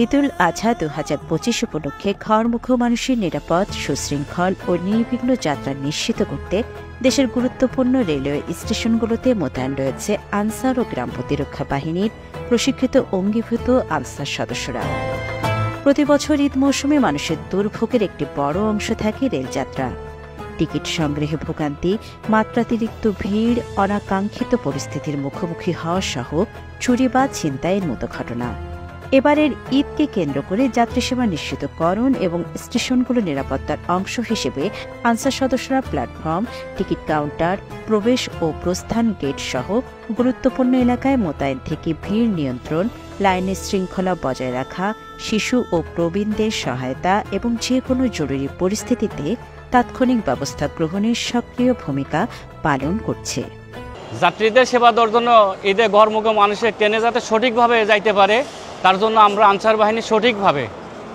ঈদুল আজহা ২০২৫ উপলক্ষে ঘরমুখো মানুষের নিরাপদ, সুশৃঙ্খল ও নির্বিঘ্ন যাত্রা নিশ্চিত করতে দেশের গুরুত্বপূর্ণ রেলওয়ে স্টেশনগুলোতে মোতায়েন রয়েছে আনসার ও গ্রাম প্রতিরক্ষা বাহিনীর প্রশিক্ষিত অঙ্গীভূত আনসার সদস্যরা। প্রতি বছর ঈদ মৌসুমে মানুষের দুর্ভোগের একটি বড় অংশ থাকে রেলযাত্রা। টিকিট সংগ্রহে ভোগান্তি, মাত্রাতিরিক্ত ভিড়, অনাকাঙ্ক্ষিত পরিস্থিতির মুখোমুখি হওয়া সহ চুরি বা ছিনতাইয়ের মতো ঘটনা। এবারের ঈদকে কেন্দ্র করে যাত্রীসেবা নিশ্চিতকরণ এবং স্টেশনগুলো নিরাপত্তার অংশ হিসেবে আনসার সদস্যরা প্ল্যাটফর্ম, টিকিট কাউন্টার, প্রবেশ ও প্রস্থান গেট সহ গুরুত্বপূর্ণ এলাকায় মোতায়েন থেকে ভিড় নিয়ন্ত্রণ, লাইনের শৃঙ্খলা বজায় রাখা, শিশু ও প্রবীণদের সহায়তা এবং যে কোনো জরুরি পরিস্থিতিতে তাৎক্ষণিক ব্যবস্থা গ্রহণের সক্রিয় ভূমিকা পালন করছে। যাত্রীদের সেবা দেওয়ার জন্য ঈদে ঘরমুখো মানুষের ট্রেনে যাতে সঠিকভাবে যাইতে পারে তার জন্য আমরা আনসার বাহিনী সঠিকভাবে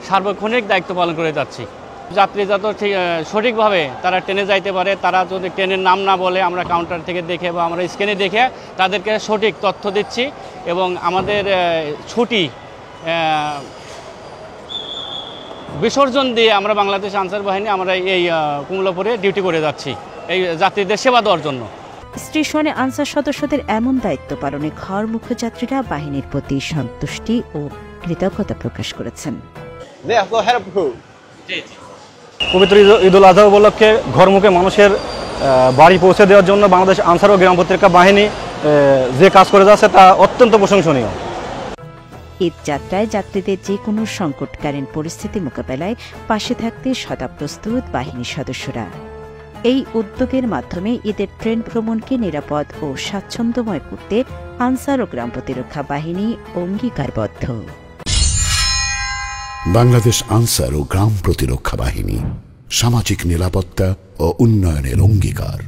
সার্বক্ষণিক দায়িত্ব পালন করে যাচ্ছি। যাত্রী যাতে সঠিকভাবে তারা ট্রেনে যাইতে পারে, তারা যদি ট্রেনের নাম না বলে আমরা কাউন্টার থেকে দেখে বা আমরা স্ক্যানে দেখে তাদেরকে সঠিক তথ্য দিচ্ছি এবং আমাদের ছুটি বিসর্জন দিয়ে আমরা বাংলাদেশ আনসার বাহিনী আমরা এই কমলাপুরে ডিউটি করে যাচ্ছি এই যাত্রীদের সেবা দেওয়ার জন্য। স্টেশনে আনসার সদস্যদের এমন দায়িত্ব পালনে ঘরমুখো যাত্রীরা বাহিনীর প্রতি সন্তুষ্টি ও কৃতজ্ঞতা প্রকাশ করেছেন। পবিত্র ঈদুল আজহা উপলক্ষে ঘরমুখে মানুষের বাড়ি পৌঁছে দেওয়ার জন্য বাংলাদেশ আনসার ও গ্রাম প্রতিরক্ষা বাহিনী যে কাজ করে যাচ্ছে তা অত্যন্ত প্রশংসনীয়। ঈদ যাত্রায় যাত্রীদের যে কোনো সংকটকালীন পরিস্থিতি মোকাবেলায় পাশে থাকতে সদা প্রস্তুত বাহিনীর সদস্যরা। এই উদ্যোগের মাধ্যমে ঈদের ট্রেন ভ্রমণকে নিরাপদ ও স্বাচ্ছন্দ্যময় করতে আনসার ও গ্রাম প্রতিরক্ষা বাহিনী অঙ্গীকারবদ্ধ। বাংলাদেশ আনসার ও গ্রাম প্রতিরক্ষা বাহিনী সামাজিক নিরাপত্তা ও উন্নয়নের অঙ্গীকার।